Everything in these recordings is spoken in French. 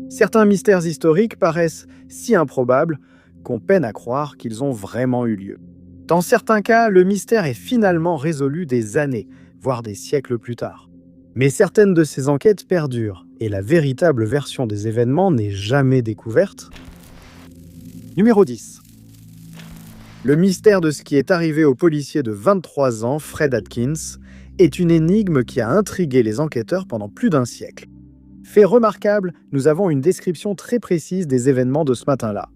Certains mystères historiques paraissent si improbables qu'on peine à croire qu'ils ont vraiment eu lieu. Dans certains cas, le mystère est finalement résolu des années, voire des siècles plus tard. Mais certaines de ces enquêtes perdurent, et la véritable version des événements n'est jamais découverte. Numéro 10. Le mystère de ce qui est arrivé au policier de 23 ans, Fred Atkins, est une énigme qui a intrigué les enquêteurs pendant plus d'un siècle. Fait remarquable, nous avons une description très précise des événements de ce matin-là.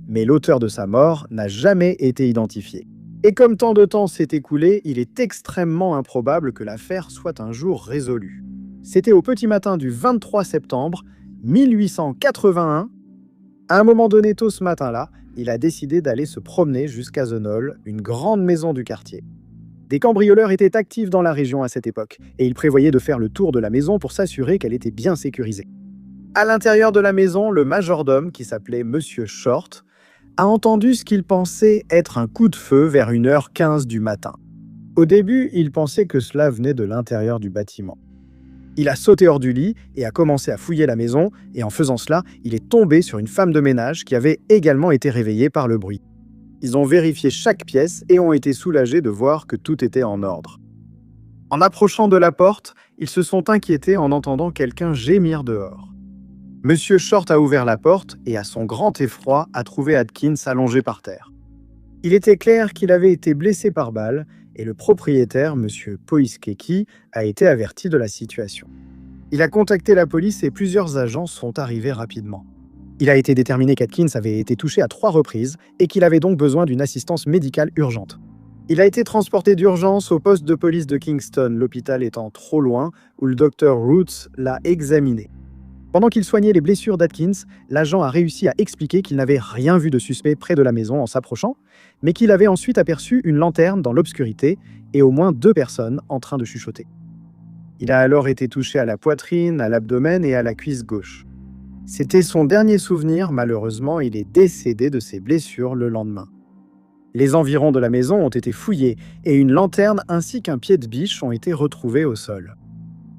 Mais l'auteur de sa mort n'a jamais été identifié. Et comme tant de temps s'est écoulé, il est extrêmement improbable que l'affaire soit un jour résolue. C'était au petit matin du 23 septembre 1881. À un moment donné tôt ce matin-là, il a décidé d'aller se promener jusqu'à The Knoll, une grande maison du quartier. Des cambrioleurs étaient actifs dans la région à cette époque, et il prévoyait de faire le tour de la maison pour s'assurer qu'elle était bien sécurisée. À l'intérieur de la maison, le majordome, qui s'appelait Monsieur Short, a entendu ce qu'il pensait être un coup de feu vers 1h15 du matin. Au début, il pensait que cela venait de l'intérieur du bâtiment. Il a sauté hors du lit et a commencé à fouiller la maison, et en faisant cela, il est tombé sur une femme de ménage qui avait également été réveillée par le bruit. Ils ont vérifié chaque pièce et ont été soulagés de voir que tout était en ordre. En approchant de la porte, ils se sont inquiétés en entendant quelqu'un gémir dehors. Monsieur Short a ouvert la porte et, à son grand effroi, a trouvé Atkins allongé par terre. Il était clair qu'il avait été blessé par balle et le propriétaire, Monsieur Poiskeki, a été averti de la situation. Il a contacté la police et plusieurs agents sont arrivés rapidement. Il a été déterminé qu'Atkins avait été touché à 3 reprises et qu'il avait donc besoin d'une assistance médicale urgente. Il a été transporté d'urgence au poste de police de Kingston, l'hôpital étant trop loin, où le docteur Roots l'a examiné. Pendant qu'il soignait les blessures d'Atkins, l'agent a réussi à expliquer qu'il n'avait rien vu de suspect près de la maison en s'approchant, mais qu'il avait ensuite aperçu une lanterne dans l'obscurité et au moins 2 personnes en train de chuchoter. Il a alors été touché à la poitrine, à l'abdomen et à la cuisse gauche. C'était son dernier souvenir, malheureusement, il est décédé de ses blessures le lendemain. Les environs de la maison ont été fouillés et une lanterne ainsi qu'un pied de biche ont été retrouvés au sol.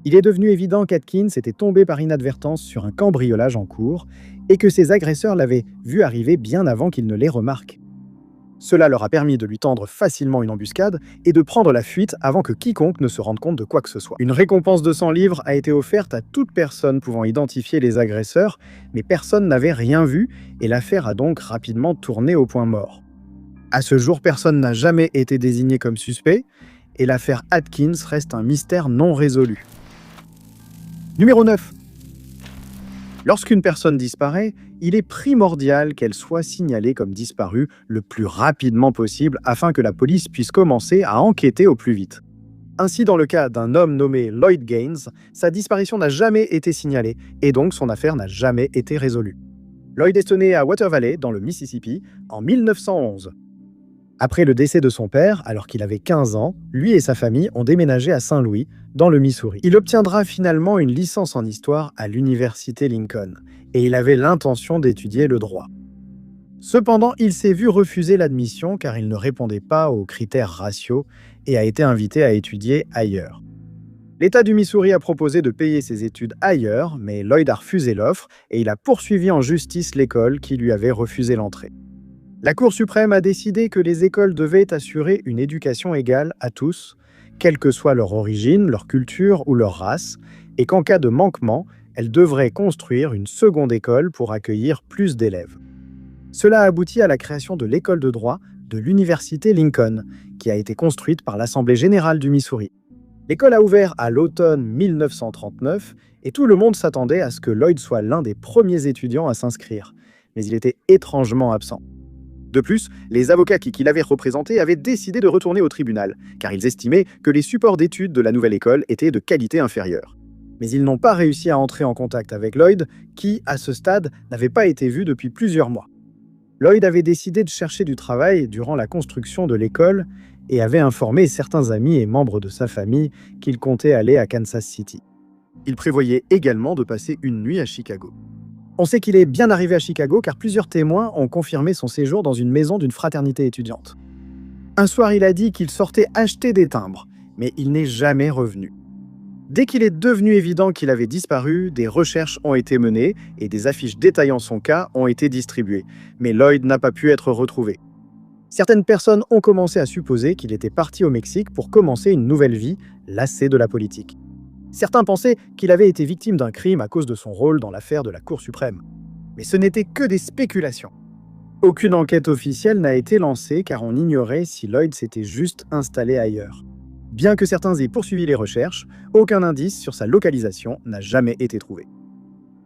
Il est devenu évident qu'Atkins était tombé par inadvertance sur un cambriolage en cours et que ses agresseurs l'avaient vu arriver bien avant qu'il ne les remarque. Cela leur a permis de lui tendre facilement une embuscade et de prendre la fuite avant que quiconque ne se rende compte de quoi que ce soit. Une récompense de 100 livres a été offerte à toute personne pouvant identifier les agresseurs, mais personne n'avait rien vu et l'affaire a donc rapidement tourné au point mort. À ce jour, personne n'a jamais été désigné comme suspect et l'affaire Atkins reste un mystère non résolu. Numéro 9. Lorsqu'une personne disparaît, il est primordial qu'elle soit signalée comme disparue le plus rapidement possible afin que la police puisse commencer à enquêter au plus vite. Ainsi, dans le cas d'un homme nommé Lloyd Gaines, sa disparition n'a jamais été signalée et donc son affaire n'a jamais été résolue. Lloyd est né à Water Valley, dans le Mississippi, en 1911. Après le décès de son père, alors qu'il avait 15 ans, lui et sa famille ont déménagé à Saint-Louis, dans le Missouri. Il obtiendra finalement une licence en histoire à l'université Lincoln, et il avait l'intention d'étudier le droit. Cependant, il s'est vu refuser l'admission car il ne répondait pas aux critères raciaux et a été invité à étudier ailleurs. L'État du Missouri a proposé de payer ses études ailleurs, mais Lloyd a refusé l'offre et il a poursuivi en justice l'école qui lui avait refusé l'entrée. La Cour suprême a décidé que les écoles devaient assurer une éducation égale à tous, quelle que soit leur origine, leur culture ou leur race, et qu'en cas de manquement, elles devraient construire une seconde école pour accueillir plus d'élèves. Cela a abouti à la création de l'école de droit de l'université Lincoln, qui a été construite par l'Assemblée générale du Missouri. L'école a ouvert à l'automne 1939 et tout le monde s'attendait à ce que Lloyd soit l'un des premiers étudiants à s'inscrire, mais il était étrangement absent. De plus, les avocats qui l'avaient représenté avaient décidé de retourner au tribunal, car ils estimaient que les supports d'études de la nouvelle école étaient de qualité inférieure. Mais ils n'ont pas réussi à entrer en contact avec Lloyd, qui, à ce stade, n'avait pas été vu depuis plusieurs mois. Lloyd avait décidé de chercher du travail durant la construction de l'école et avait informé certains amis et membres de sa famille qu'il comptait aller à Kansas City. Il prévoyait également de passer une nuit à Chicago. On sait qu'il est bien arrivé à Chicago car plusieurs témoins ont confirmé son séjour dans une maison d'une fraternité étudiante. Un soir, il a dit qu'il sortait acheter des timbres, mais il n'est jamais revenu. Dès qu'il est devenu évident qu'il avait disparu, des recherches ont été menées et des affiches détaillant son cas ont été distribuées. Mais Lloyd n'a pas pu être retrouvé. Certaines personnes ont commencé à supposer qu'il était parti au Mexique pour commencer une nouvelle vie, lassé de la politique. Certains pensaient qu'il avait été victime d'un crime à cause de son rôle dans l'affaire de la Cour suprême. Mais ce n'était que des spéculations. Aucune enquête officielle n'a été lancée car on ignorait si Lloyd s'était juste installé ailleurs. Bien que certains aient poursuivi les recherches, aucun indice sur sa localisation n'a jamais été trouvé.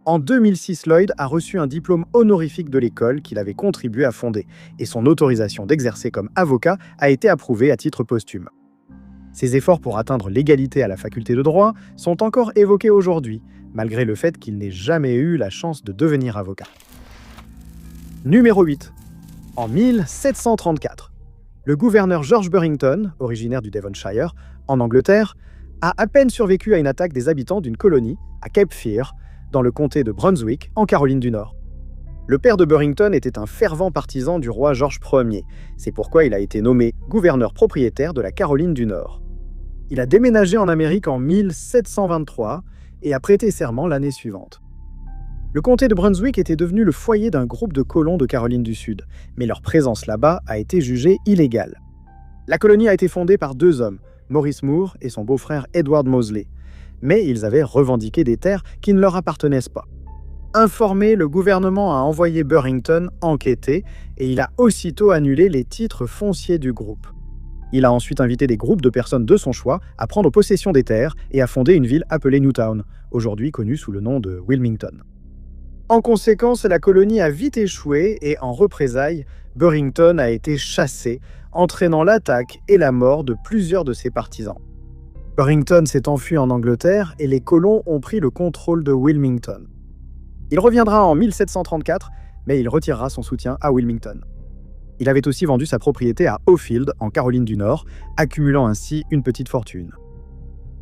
En 2006, Lloyd a reçu un diplôme honorifique de l'école qu'il avait contribué à fonder, et son autorisation d'exercer comme avocat a été approuvée à titre posthume. Ses efforts pour atteindre l'égalité à la faculté de droit sont encore évoqués aujourd'hui, malgré le fait qu'il n'ait jamais eu la chance de devenir avocat. Numéro 8. En 1734, le gouverneur George Burrington, originaire du Devonshire, en Angleterre, a à peine survécu à une attaque des habitants d'une colonie à Cape Fear, dans le comté de Brunswick, en Caroline du Nord. Le père de Burrington était un fervent partisan du roi George Ier, c'est pourquoi il a été nommé gouverneur propriétaire de la Caroline du Nord. Il a déménagé en Amérique en 1723 et a prêté serment l'année suivante. Le comté de Brunswick était devenu le foyer d'un groupe de colons de Caroline du Sud, mais leur présence là-bas a été jugée illégale. La colonie a été fondée par deux hommes, Maurice Moore et son beau-frère Edward Moseley, mais ils avaient revendiqué des terres qui ne leur appartenaient pas. Informé, le gouvernement a envoyé Burrington enquêter et il a aussitôt annulé les titres fonciers du groupe. Il a ensuite invité des groupes de personnes de son choix à prendre possession des terres et à fonder une ville appelée Newtown, aujourd'hui connue sous le nom de Wilmington. En conséquence, la colonie a vite échoué et en représailles, Burrington a été chassé, entraînant l'attaque et la mort de plusieurs de ses partisans. Burrington s'est enfui en Angleterre et les colons ont pris le contrôle de Wilmington. Il reviendra en 1734, mais il retirera son soutien à Wilmington. Il avait aussi vendu sa propriété à O'Field, en Caroline du Nord, accumulant ainsi une petite fortune.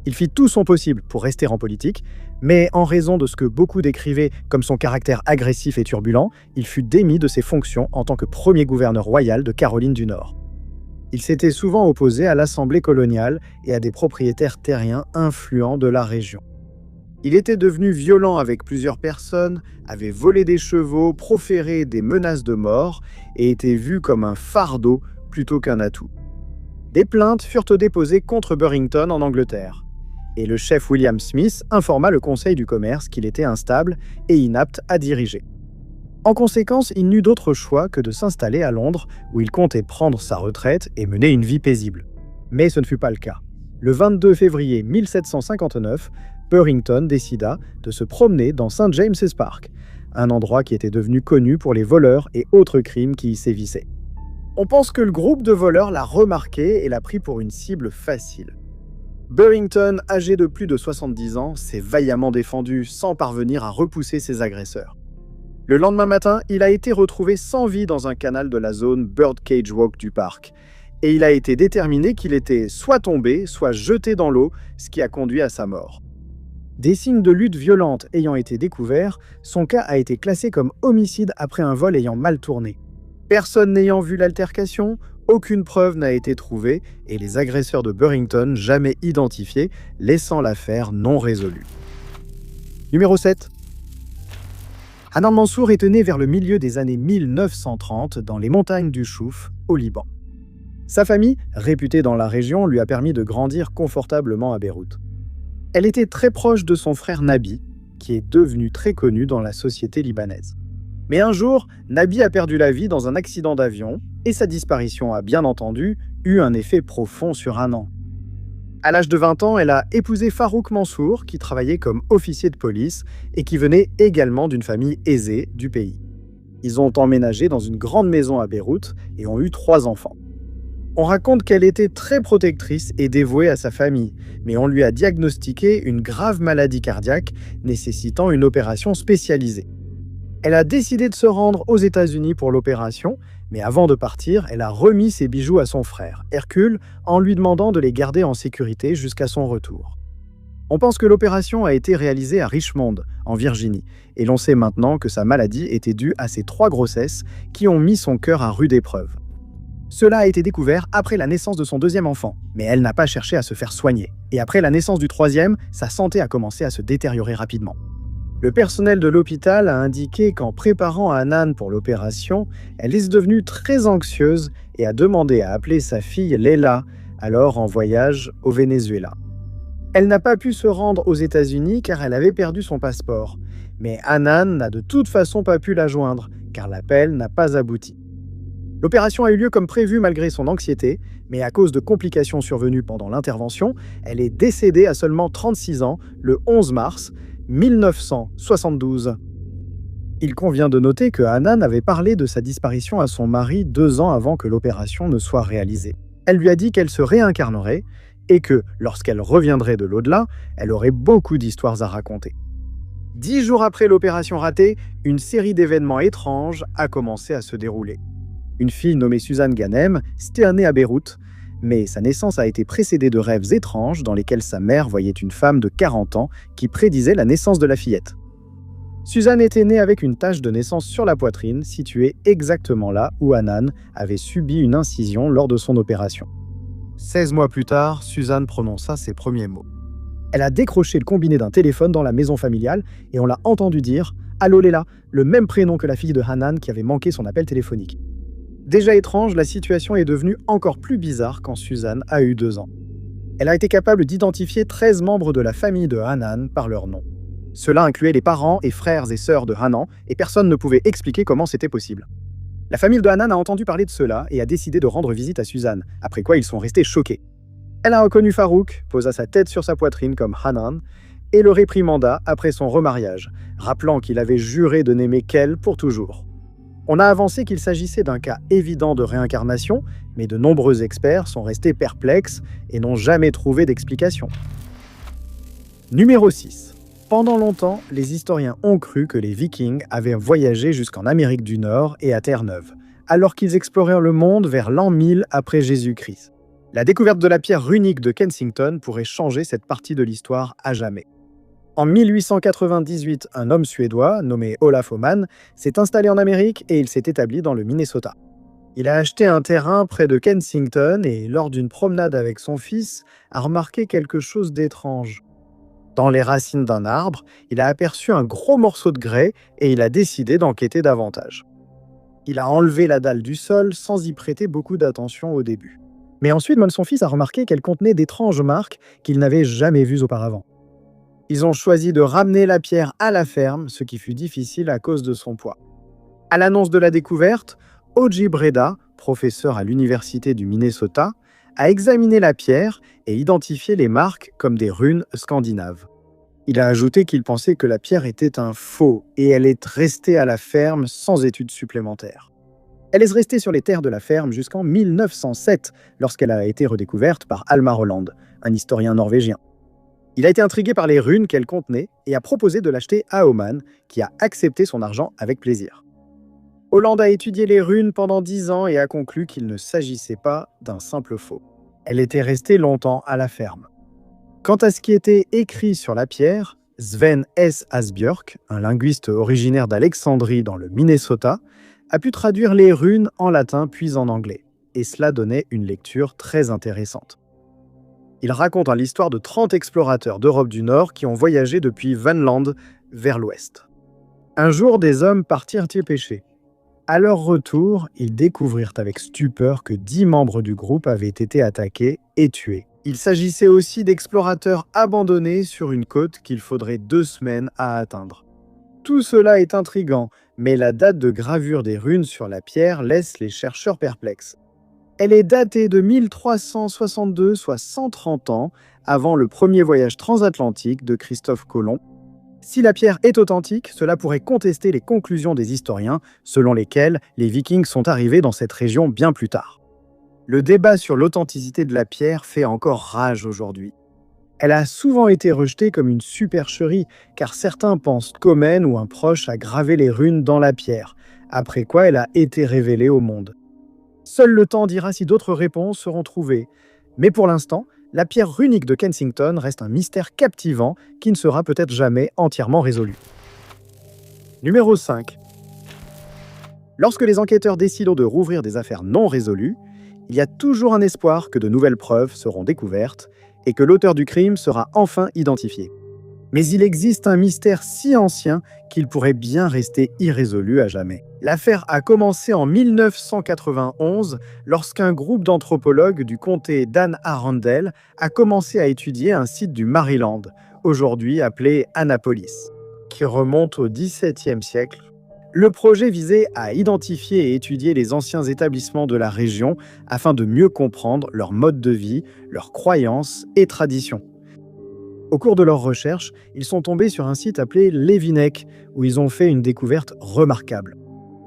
Il fit tout son possible pour rester en politique, mais en raison de ce que beaucoup décrivaient comme son caractère agressif et turbulent, il fut démis de ses fonctions en tant que premier gouverneur royal de Caroline du Nord. Il s'était souvent opposé à l'Assemblée coloniale et à des propriétaires terriens influents de la région. Il était devenu violent avec plusieurs personnes, avait volé des chevaux, proféré des menaces de mort et était vu comme un fardeau plutôt qu'un atout. Des plaintes furent déposées contre Burrington en Angleterre, et le chef William Smith informa le Conseil du commerce qu'il était instable et inapte à diriger. En conséquence, il n'eut d'autre choix que de s'installer à Londres, où il comptait prendre sa retraite et mener une vie paisible. Mais ce ne fut pas le cas. Le 22 février 1759, Burrington décida de se promener dans St. James's Park, un endroit qui était devenu connu pour les voleurs et autres crimes qui y sévissaient. On pense que le groupe de voleurs l'a remarqué et l'a pris pour une cible facile. Burrington, âgé de plus de 70 ans, s'est vaillamment défendu sans parvenir à repousser ses agresseurs. Le lendemain matin, il a été retrouvé sans vie dans un canal de la zone Birdcage Walk du parc. Et il a été déterminé qu'il était soit tombé, soit jeté dans l'eau, ce qui a conduit à sa mort. Des signes de lutte violente ayant été découverts, son cas a été classé comme homicide après un vol ayant mal tourné. Personne n'ayant vu l'altercation, aucune preuve n'a été trouvée et les agresseurs de Burrington jamais identifiés, laissant l'affaire non résolue. Numéro 7. Hanan Mansour est né vers le milieu des années 1930 dans les montagnes du Chouf, au Liban. Sa famille, réputée dans la région, lui a permis de grandir confortablement à Beyrouth. Elle était très proche de son frère Nabi, qui est devenu très connu dans la société libanaise. Mais un jour, Nabi a perdu la vie dans un accident d'avion et sa disparition a bien entendu eu un effet profond sur Hanan. À l'âge de 20 ans, elle a épousé Farouk Mansour, qui travaillait comme officier de police et qui venait également d'une famille aisée du pays. Ils ont emménagé dans une grande maison à Beyrouth et ont eu 3 enfants. On raconte qu'elle était très protectrice et dévouée à sa famille, mais on lui a diagnostiqué une grave maladie cardiaque nécessitant une opération spécialisée. Elle a décidé de se rendre aux États-Unis pour l'opération, mais avant de partir, elle a remis ses bijoux à son frère, Hercule, en lui demandant de les garder en sécurité jusqu'à son retour. On pense que l'opération a été réalisée à Richmond, en Virginie, et l'on sait maintenant que sa maladie était due à ses 3 grossesses qui ont mis son cœur à rude épreuve. Cela a été découvert après la naissance de son deuxième enfant, mais elle n'a pas cherché à se faire soigner. Et après la naissance du troisième, sa santé a commencé à se détériorer rapidement. Le personnel de l'hôpital a indiqué qu'en préparant Hanan pour l'opération, elle est devenue très anxieuse et a demandé à appeler sa fille Leila, alors en voyage au Venezuela. Elle n'a pas pu se rendre aux États-Unis car elle avait perdu son passeport. Mais Hanan n'a de toute façon pas pu la joindre, car l'appel n'a pas abouti. L'opération a eu lieu comme prévu malgré son anxiété, mais à cause de complications survenues pendant l'intervention, elle est décédée à seulement 36 ans le 11 mars 1972. Il convient de noter que Hanan avait parlé de sa disparition à son mari 2 ans avant que l'opération ne soit réalisée. Elle lui a dit qu'elle se réincarnerait et que, lorsqu'elle reviendrait de l'au-delà, elle aurait beaucoup d'histoires à raconter. 10 jours après l'opération ratée, une série d'événements étranges a commencé à se dérouler. Une fille nommée Suzanne Ghanem s'était née à Beyrouth, mais sa naissance a été précédée de rêves étranges dans lesquels sa mère voyait une femme de 40 ans qui prédisait la naissance de la fillette. Suzanne était née avec une tache de naissance sur la poitrine, située exactement là où Hanan avait subi une incision lors de son opération. 16 mois plus tard, Suzanne prononça ses premiers mots. Elle a décroché le combiné d'un téléphone dans la maison familiale et on l'a entendu dire « Allô Léla », le même prénom que la fille de Hanan qui avait manqué son appel téléphonique. Déjà étrange, la situation est devenue encore plus bizarre quand Suzanne a eu 2 ans. Elle a été capable d'identifier 13 membres de la famille de Hanan par leur nom. Cela incluait les parents et frères et sœurs de Hanan, et personne ne pouvait expliquer comment c'était possible. La famille de Hanan a entendu parler de cela et a décidé de rendre visite à Suzanne, après quoi ils sont restés choqués. Elle a reconnu Farouk, posa sa tête sur sa poitrine comme Hanan, et le réprimanda après son remariage, rappelant qu'il avait juré de n'aimer qu'elle pour toujours. On a avancé qu'il s'agissait d'un cas évident de réincarnation, mais de nombreux experts sont restés perplexes et n'ont jamais trouvé d'explication. Numéro 6. Pendant longtemps, les historiens ont cru que les Vikings avaient voyagé jusqu'en Amérique du Nord et à Terre-Neuve, alors qu'ils explorèrent le monde vers l'an 1000 après Jésus-Christ. La découverte de la pierre runique de Kensington pourrait changer cette partie de l'histoire à jamais. En 1898, un homme suédois, nommé Olaf Åhman, s'est installé en Amérique et il s'est établi dans le Minnesota. Il a acheté un terrain près de Kensington et, lors d'une promenade avec son fils, a remarqué quelque chose d'étrange. Dans les racines d'un arbre, il a aperçu un gros morceau de grès et il a décidé d'enquêter davantage. Il a enlevé la dalle du sol sans y prêter beaucoup d'attention au début. Mais ensuite, son fils a remarqué qu'elle contenait d'étranges marques qu'il n'avait jamais vues auparavant. Ils ont choisi de ramener la pierre à la ferme, ce qui fut difficile à cause de son poids. À l'annonce de la découverte, Oji Breda, professeur à l'université du Minnesota, a examiné la pierre et identifié les marques comme des runes scandinaves. Il a ajouté qu'il pensait que la pierre était un faux et elle est restée à la ferme sans études supplémentaires. Elle est restée sur les terres de la ferme jusqu'en 1907, lorsqu'elle a été redécouverte par Almar Holland, un historien norvégien. Il a été intrigué par les runes qu'elle contenait et a proposé de l'acheter à Åhman, qui a accepté son argent avec plaisir. Holland a étudié les runes pendant 10 ans et a conclu qu'il ne s'agissait pas d'un simple faux. Elle était restée longtemps à la ferme. Quant à ce qui était écrit sur la pierre, Sven S. Asbjörk, un linguiste originaire d'Alexandrie dans le Minnesota, a pu traduire les runes en latin puis en anglais, et cela donnait une lecture très intéressante. Il raconte l'histoire de 30 explorateurs d'Europe du Nord qui ont voyagé depuis Vanland vers l'ouest. Un jour, des hommes partirent y pêcher. À leur retour, ils découvrirent avec stupeur que 10 membres du groupe avaient été attaqués et tués. Il s'agissait aussi d'explorateurs abandonnés sur une côte qu'il faudrait 2 semaines à atteindre. Tout cela est intriguant, mais la date de gravure des runes sur la pierre laisse les chercheurs perplexes. Elle est datée de 1362, soit 130 ans, avant le premier voyage transatlantique de Christophe Colomb. Si la pierre est authentique, cela pourrait contester les conclusions des historiens, selon lesquels les Vikings sont arrivés dans cette région bien plus tard. Le débat sur l'authenticité de la pierre fait encore rage aujourd'hui. Elle a souvent été rejetée comme une supercherie, car certains pensent qu'Åhman ou un proche a gravé les runes dans la pierre, après quoi elle a été révélée au monde. Seul le temps dira si d'autres réponses seront trouvées, mais pour l'instant, la pierre runique de Kensington reste un mystère captivant qui ne sera peut-être jamais entièrement résolu. Numéro 5. Lorsque les enquêteurs décident de rouvrir des affaires non résolues, Il y a toujours un espoir que de nouvelles preuves seront découvertes et que l'auteur du crime sera enfin identifié. Mais il existe un mystère si ancien qu'il pourrait bien rester irrésolu à jamais. L'affaire a commencé en 1991 lorsqu'un groupe d'anthropologues du comté d'Anne Arundel a commencé à étudier un site du Maryland, aujourd'hui appelé Annapolis, qui remonte au XVIIe siècle. Le projet visait à identifier et étudier les anciens établissements de la région afin de mieux comprendre leur mode de vie, leurs croyances et traditions. Au cours de leurs recherches, ils sont tombés sur un site appelé Levinec, où ils ont fait une découverte remarquable.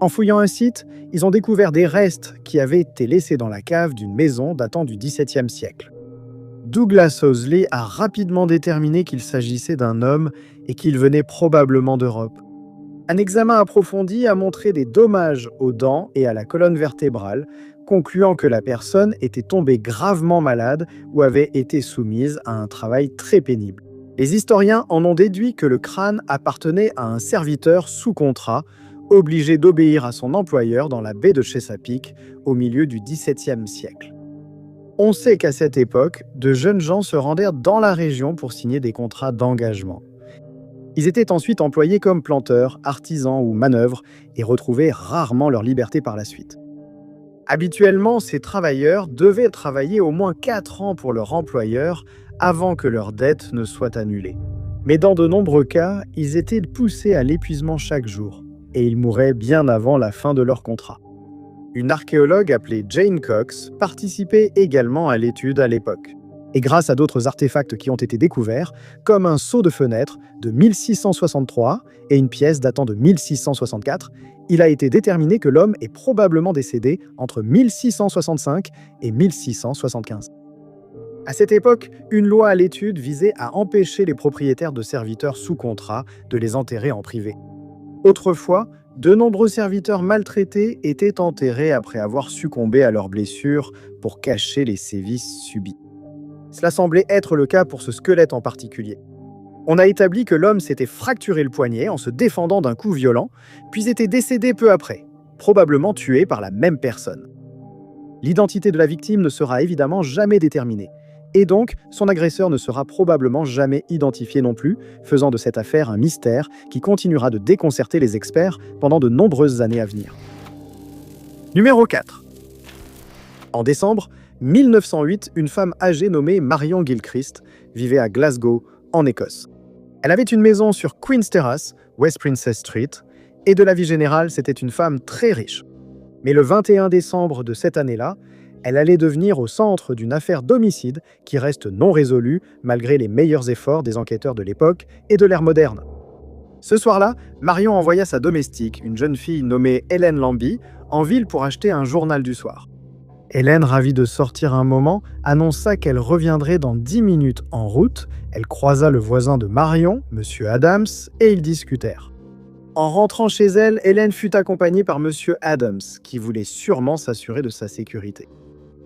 En fouillant un site, ils ont découvert des restes qui avaient été laissés dans la cave d'une maison datant du XVIIe siècle. Douglas Owsley a rapidement déterminé qu'il s'agissait d'un homme et qu'il venait probablement d'Europe. Un examen approfondi a montré des dommages aux dents et à la colonne vertébrale, concluant que la personne était tombée gravement malade ou avait été soumise à un travail très pénible. Les historiens en ont déduit que le crâne appartenait à un serviteur sous contrat, obligé d'obéir à son employeur dans la baie de Chesapeake au milieu du XVIIe siècle. On sait qu'à cette époque, de jeunes gens se rendèrent dans la région pour signer des contrats d'engagement. Ils étaient ensuite employés comme planteurs, artisans ou manœuvres et retrouvaient rarement leur liberté par la suite. Habituellement, ces travailleurs devaient travailler au moins 4 ans pour leur employeur avant que leur dette ne soit annulée. Mais dans de nombreux cas, ils étaient poussés à l'épuisement chaque jour et ils mouraient bien avant la fin de leur contrat. Une archéologue appelée Jane Cox participait également à l'étude à l'époque. Et grâce à d'autres artefacts qui ont été découverts, comme un seau de fenêtre de 1663 et une pièce datant de 1664, il a été déterminé que l'homme est probablement décédé entre 1665 et 1675. À cette époque, une loi à l'étude visait à empêcher les propriétaires de serviteurs sous contrat de les enterrer en privé. Autrefois, de nombreux serviteurs maltraités étaient enterrés après avoir succombé à leurs blessures pour cacher les sévices subis. Cela semblait être le cas pour ce squelette en particulier. On a établi que l'homme s'était fracturé le poignet en se défendant d'un coup violent, puis était décédé peu après, probablement tué par la même personne. L'identité de la victime ne sera évidemment jamais déterminée, et donc son agresseur ne sera probablement jamais identifié non plus, faisant de cette affaire un mystère qui continuera de déconcerter les experts pendant de nombreuses années à venir. Numéro 4. En décembre 1908, une femme âgée nommée Marion Gilchrist vivait à Glasgow, en Écosse. Elle avait une maison sur Queen's Terrace, West Princess Street, et de la vie générale, c'était une femme très riche. Mais le 21 décembre de cette année-là, elle allait devenir au centre d'une affaire d'homicide qui reste non résolue malgré les meilleurs efforts des enquêteurs de l'époque et de l'ère moderne. Ce soir-là, Marion envoya sa domestique, une jeune fille nommée Hélène Lambie, en ville pour acheter un journal du soir. Hélène, ravie de sortir un moment, annonça qu'elle reviendrait dans 10 minutes en route. Elle croisa le voisin de Marion, M. Adams, et ils discutèrent. En rentrant chez elle, Hélène fut accompagnée par M. Adams, qui voulait sûrement s'assurer de sa sécurité.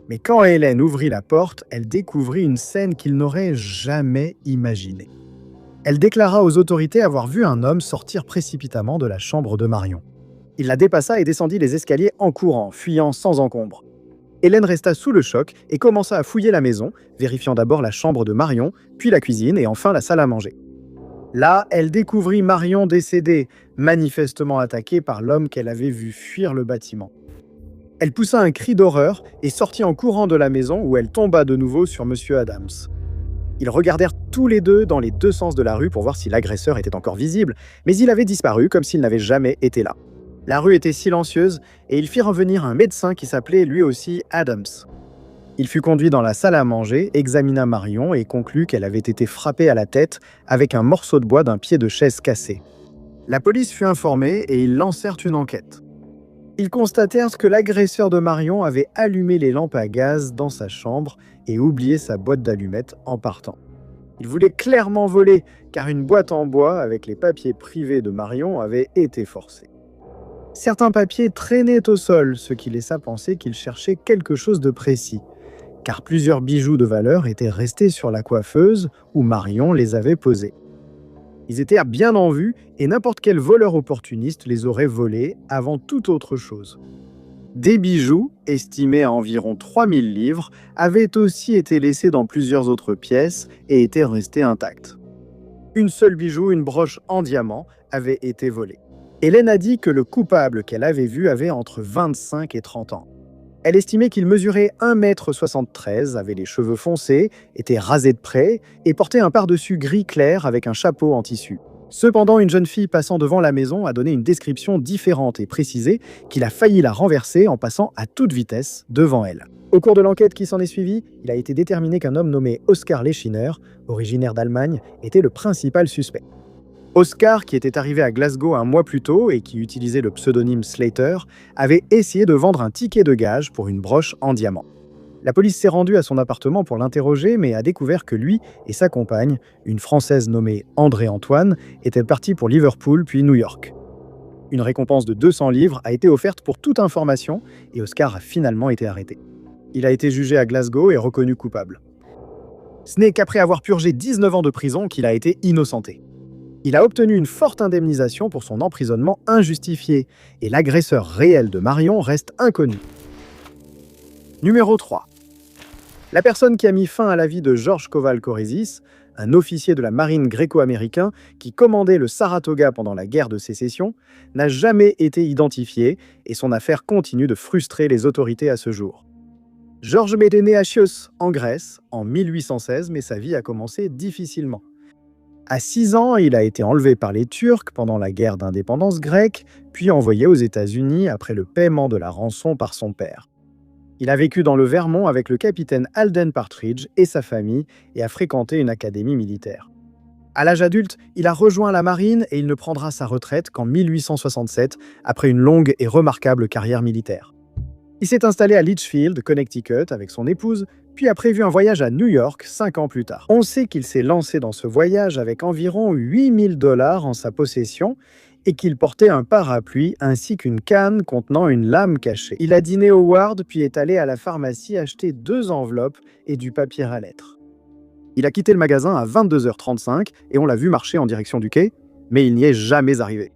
Mais quand Hélène ouvrit la porte, elle découvrit une scène qu'il n'aurait jamais imaginée. Elle déclara aux autorités avoir vu un homme sortir précipitamment de la chambre de Marion. Il la dépassa et descendit les escaliers en courant, fuyant sans encombre. Hélène resta sous le choc et commença à fouiller la maison, vérifiant d'abord la chambre de Marion, puis la cuisine et enfin la salle à manger. Là, elle découvrit Marion décédée, manifestement attaquée par l'homme qu'elle avait vu fuir le bâtiment. Elle poussa un cri d'horreur et sortit en courant de la maison où elle tomba de nouveau sur M. Adams. Ils regardèrent tous les deux dans les deux sens de la rue pour voir si l'agresseur était encore visible, mais il avait disparu comme s'il n'avait jamais été là. La rue était silencieuse et ils firent venir un médecin qui s'appelait lui aussi Adams. Il fut conduit dans la salle à manger, examina Marion et conclut qu'elle avait été frappée à la tête avec un morceau de bois d'un pied de chaise cassé. La police fut informée et ils lancèrent une enquête. Ils constatèrent que l'agresseur de Marion avait allumé les lampes à gaz dans sa chambre et oublié sa boîte d'allumettes en partant. Il voulait clairement voler car une boîte en bois avec les papiers privés de Marion avait été forcée. Certains papiers traînaient au sol, ce qui laissa penser qu'il cherchait quelque chose de précis, car plusieurs bijoux de valeur étaient restés sur la coiffeuse où Marion les avait posés. Ils étaient bien en vue et n'importe quel voleur opportuniste les aurait volés avant toute autre chose. Des bijoux, estimés à environ 3000 livres, avaient aussi été laissés dans plusieurs autres pièces et étaient restés intacts. Une seule bijou, une broche en diamant, avait été volée. Hélène a dit que le coupable qu'elle avait vu avait entre 25 et 30 ans. Elle estimait qu'il mesurait 1,73 m, avait les cheveux foncés, était rasé de près et portait un pardessus gris clair avec un chapeau en tissu. Cependant, une jeune fille passant devant la maison a donné une description différente et précisé qu'il a failli la renverser en passant à toute vitesse devant elle. Au cours de l'enquête qui s'en est suivie, il a été déterminé qu'un homme nommé Oskar Lechiner, originaire d'Allemagne, était le principal suspect. Oskar, qui était arrivé à Glasgow un mois plus tôt et qui utilisait le pseudonyme Slater, avait essayé de vendre un ticket de gage pour une broche en diamant. La police s'est rendue à son appartement pour l'interroger, mais a découvert que lui et sa compagne, une Française nommée André-Antoine, étaient partis pour Liverpool puis New York. Une récompense de 200 livres a été offerte pour toute information et Oskar a finalement été arrêté. Il a été jugé à Glasgow et reconnu coupable. Ce n'est qu'après avoir purgé 19 ans de prison qu'il a été innocenté. Il a obtenu une forte indemnisation pour son emprisonnement injustifié et l'agresseur réel de Marion reste inconnu. Numéro 3. La personne qui a mis fin à la vie de George Kowal-Korézis, un officier de la marine gréco-américain qui commandait le Saratoga pendant la guerre de sécession, n'a jamais été identifié et son affaire continue de frustrer les autorités à ce jour. George était né à Chios, en Grèce, en 1816, mais sa vie a commencé difficilement. À 6 ans, il a été enlevé par les Turcs pendant la guerre d'indépendance grecque, puis envoyé aux États-Unis après le paiement de la rançon par son père. Il a vécu dans le Vermont avec le capitaine Alden Partridge et sa famille et a fréquenté une académie militaire. À l'âge adulte, il a rejoint la marine et il ne prendra sa retraite qu'en 1867, après une longue et remarquable carrière militaire. Il s'est installé à Litchfield, Connecticut, avec son épouse, puis a prévu un voyage à New York 5 ans plus tard. On sait qu'il s'est lancé dans ce voyage avec environ 8 000 $ en sa possession et qu'il portait un parapluie ainsi qu'une canne contenant une lame cachée. Il a dîné au Ward puis est allé à la pharmacie acheter 2 enveloppes et du papier à lettres. Il a quitté le magasin à 22h35 et on l'a vu marcher en direction du quai, mais il n'y est jamais arrivé.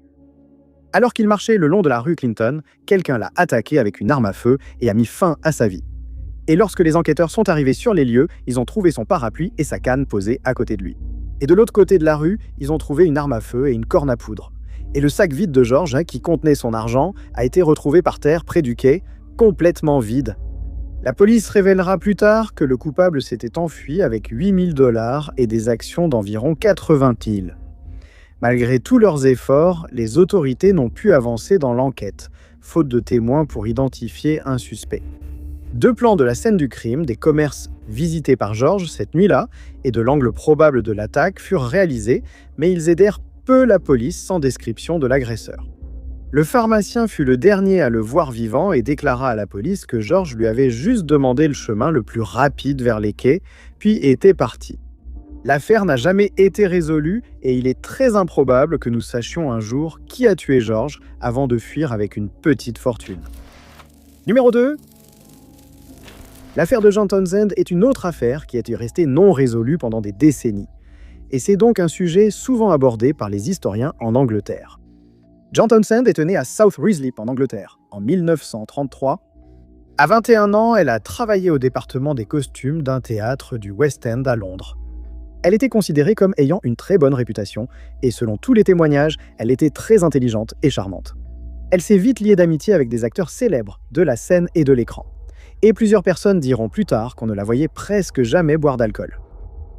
Alors qu'il marchait le long de la rue Clinton, quelqu'un l'a attaqué avec une arme à feu et a mis fin à sa vie. Et lorsque les enquêteurs sont arrivés sur les lieux, ils ont trouvé son parapluie et sa canne posée à côté de lui. Et de l'autre côté de la rue, ils ont trouvé une arme à feu et une corne à poudre. Et le sac vide de George, qui contenait son argent, a été retrouvé par terre près du quai, complètement vide. La police révélera plus tard que le coupable s'était enfui avec 8 000 $ et des actions d'environ 80 000. Malgré tous leurs efforts, les autorités n'ont pu avancer dans l'enquête, faute de témoins pour identifier un suspect. 2 plans de la scène du crime, des commerces visités par George cette nuit-là et de l'angle probable de l'attaque furent réalisés, mais ils aidèrent peu la police sans description de l'agresseur. Le pharmacien fut le dernier à le voir vivant et déclara à la police que George lui avait juste demandé le chemin le plus rapide vers les quais, puis était parti. L'affaire n'a jamais été résolue et il est très improbable que nous sachions un jour qui a tué George avant de fuir avec une petite fortune. Numéro 2. L'affaire de John Townsend est une autre affaire qui a été restée non résolue pendant des décennies. Et c'est donc un sujet souvent abordé par les historiens en Angleterre. John Townsend est né à South Ruislip en Angleterre, en 1933. À 21 ans, elle a travaillé au département des costumes d'un théâtre du West End à Londres. Elle était considérée comme ayant une très bonne réputation, et selon tous les témoignages, elle était très intelligente et charmante. Elle s'est vite liée d'amitié avec des acteurs célèbres de la scène et de l'écran. Et plusieurs personnes diront plus tard qu'on ne la voyait presque jamais boire d'alcool.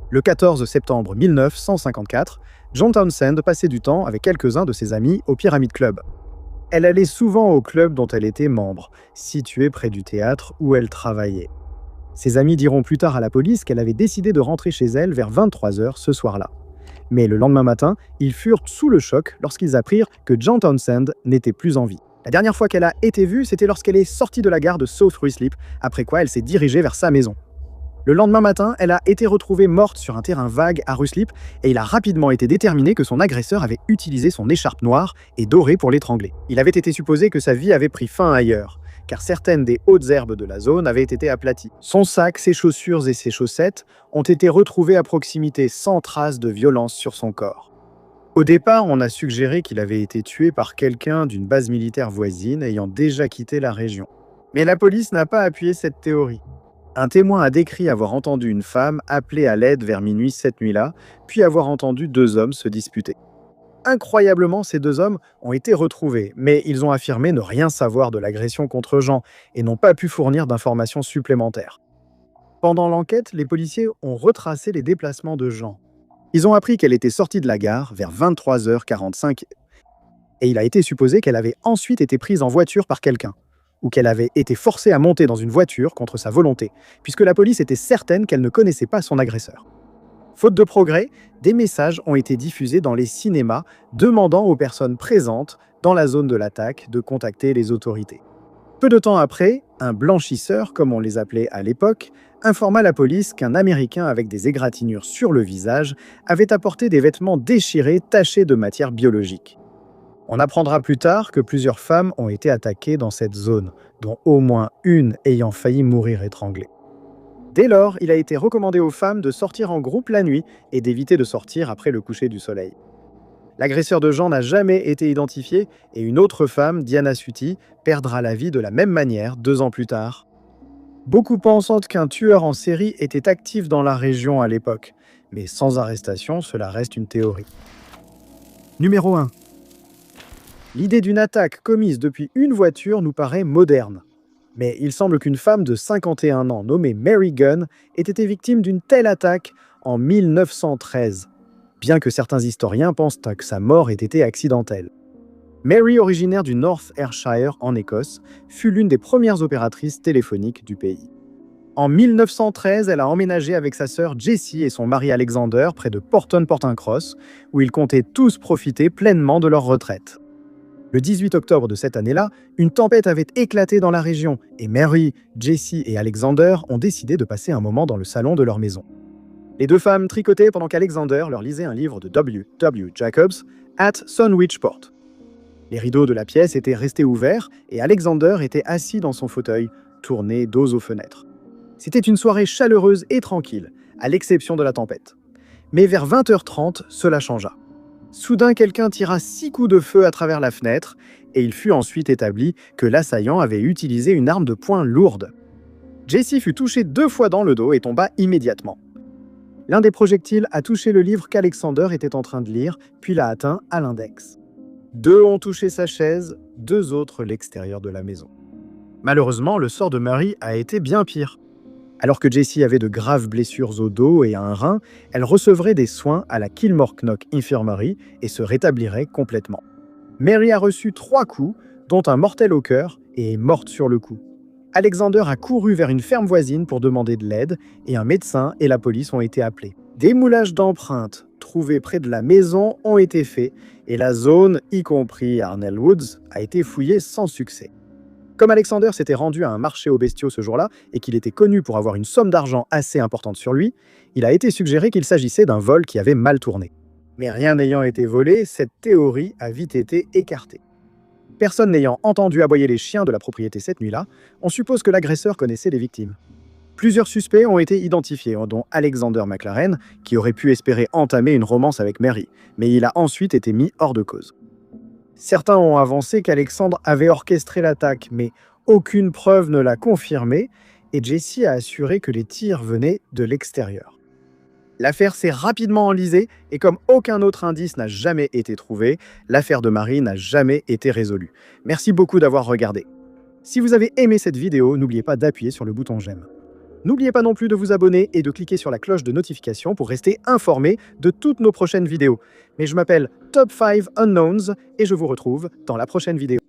Le 14 septembre 1954, John Townsend passait du temps avec quelques-uns de ses amis au Pyramid Club. Elle allait souvent au club dont elle était membre, situé près du théâtre où elle travaillait. Ses amis diront plus tard à la police qu'elle avait décidé de rentrer chez elle vers 23h ce soir-là. Mais le lendemain matin, ils furent sous le choc lorsqu'ils apprirent que John Townsend n'était plus en vie. La dernière fois qu'elle a été vue, c'était lorsqu'elle est sortie de la gare de South Ruislip, après quoi elle s'est dirigée vers sa maison. Le lendemain matin, elle a été retrouvée morte sur un terrain vague à Ruislip et il a rapidement été déterminé que son agresseur avait utilisé son écharpe noire et dorée pour l'étrangler. Il avait été supposé que sa vie avait pris fin ailleurs, car certaines des hautes herbes de la zone avaient été aplaties. Son sac, ses chaussures et ses chaussettes ont été retrouvés à proximité sans trace de violence sur son corps. Au départ, on a suggéré qu'il avait été tué par quelqu'un d'une base militaire voisine ayant déjà quitté la région. Mais la police n'a pas appuyé cette théorie. Un témoin a décrit avoir entendu une femme appeler à l'aide vers minuit cette nuit-là, puis avoir entendu deux hommes se disputer. Incroyablement, ces deux hommes ont été retrouvés, mais ils ont affirmé ne rien savoir de l'agression contre Jean et n'ont pas pu fournir d'informations supplémentaires. Pendant l'enquête, les policiers ont retracé les déplacements de Jean. Ils ont appris qu'elle était sortie de la gare vers 23h45 et il a été supposé qu'elle avait ensuite été prise en voiture par quelqu'un, ou qu'elle avait été forcée à monter dans une voiture contre sa volonté, puisque la police était certaine qu'elle ne connaissait pas son agresseur. Faute de progrès, des messages ont été diffusés dans les cinémas demandant aux personnes présentes dans la zone de l'attaque de contacter les autorités. Peu de temps après, un blanchisseur, comme on les appelait à l'époque, informa la police qu'un Américain avec des égratignures sur le visage avait apporté des vêtements déchirés tachés de matière biologique. On apprendra plus tard que plusieurs femmes ont été attaquées dans cette zone, dont au moins une ayant failli mourir étranglée. Dès lors, il a été recommandé aux femmes de sortir en groupe la nuit et d'éviter de sortir après le coucher du soleil. L'agresseur de Jean n'a jamais été identifié et une autre femme, Diana Suti, perdra la vie de la même manière 2 ans plus tard. Beaucoup pensent qu'un tueur en série était actif dans la région à l'époque, mais sans arrestation, cela reste une théorie. Numéro 1. L'idée d'une attaque commise depuis une voiture nous paraît moderne. Mais il semble qu'une femme de 51 ans nommée Mary Gunn ait été victime d'une telle attaque en 1913, bien que certains historiens pensent que sa mort ait été accidentelle. Mary, originaire du North Ayrshire en Écosse, fut l'une des premières opératrices téléphoniques du pays. En 1913, elle a emménagé avec sa sœur Jessie et son mari Alexander près de Porton-Portin-Cross, où ils comptaient tous profiter pleinement de leur retraite. Le 18 octobre de cette année-là, une tempête avait éclaté dans la région et Mary, Jessie et Alexander ont décidé de passer un moment dans le salon de leur maison. Les deux femmes tricotaient pendant qu'Alexander leur lisait un livre de W. W. Jacobs, At Sandwich Port. Les rideaux de la pièce étaient restés ouverts et Alexander était assis dans son fauteuil, tourné dos aux fenêtres. C'était une soirée chaleureuse et tranquille, à l'exception de la tempête. Mais vers 20h30, cela changea. Soudain, quelqu'un tira 6 coups de feu à travers la fenêtre et il fut ensuite établi que l'assaillant avait utilisé une arme de poing lourde. Jessie fut touchée 2 fois dans le dos et tomba immédiatement. L'un des projectiles a touché le livre qu'Alexander était en train de lire, puis l'a atteint à l'index. 2 ont touché sa chaise, 2 autres l'extérieur de la maison. Malheureusement, le sort de Mary a été bien pire. Alors que Jessie avait de graves blessures au dos et à un rein, elle recevrait des soins à la Kilmarnock Infirmary et se rétablirait complètement. Mary a reçu 3 coups, dont un mortel au cœur, et est morte sur le coup. Alexander a couru vers une ferme voisine pour demander de l'aide et un médecin et la police ont été appelés. Des moulages d'empreintes trouvés près de la maison ont été faits et la zone, y compris Arnell Woods, a été fouillée sans succès. Comme Alexander s'était rendu à un marché aux bestiaux ce jour-là et qu'il était connu pour avoir une somme d'argent assez importante sur lui, il a été suggéré qu'il s'agissait d'un vol qui avait mal tourné. Mais rien n'ayant été volé, cette théorie a vite été écartée. Personne n'ayant entendu aboyer les chiens de la propriété cette nuit-là, on suppose que l'agresseur connaissait les victimes. Plusieurs suspects ont été identifiés, dont Alexander McLaren, qui aurait pu espérer entamer une romance avec Mary, mais il a ensuite été mis hors de cause. Certains ont avancé qu'Alexandre avait orchestré l'attaque, mais aucune preuve ne l'a confirmé, et Jessie a assuré que les tirs venaient de l'extérieur. L'affaire s'est rapidement enlisée, et comme aucun autre indice n'a jamais été trouvé, l'affaire de Mary n'a jamais été résolue. Merci beaucoup d'avoir regardé. Si vous avez aimé cette vidéo, n'oubliez pas d'appuyer sur le bouton j'aime. N'oubliez pas non plus de vous abonner et de cliquer sur la cloche de notification pour rester informé de toutes nos prochaines vidéos. Mais je m'appelle Top 5 Unknowns et je vous retrouve dans la prochaine vidéo.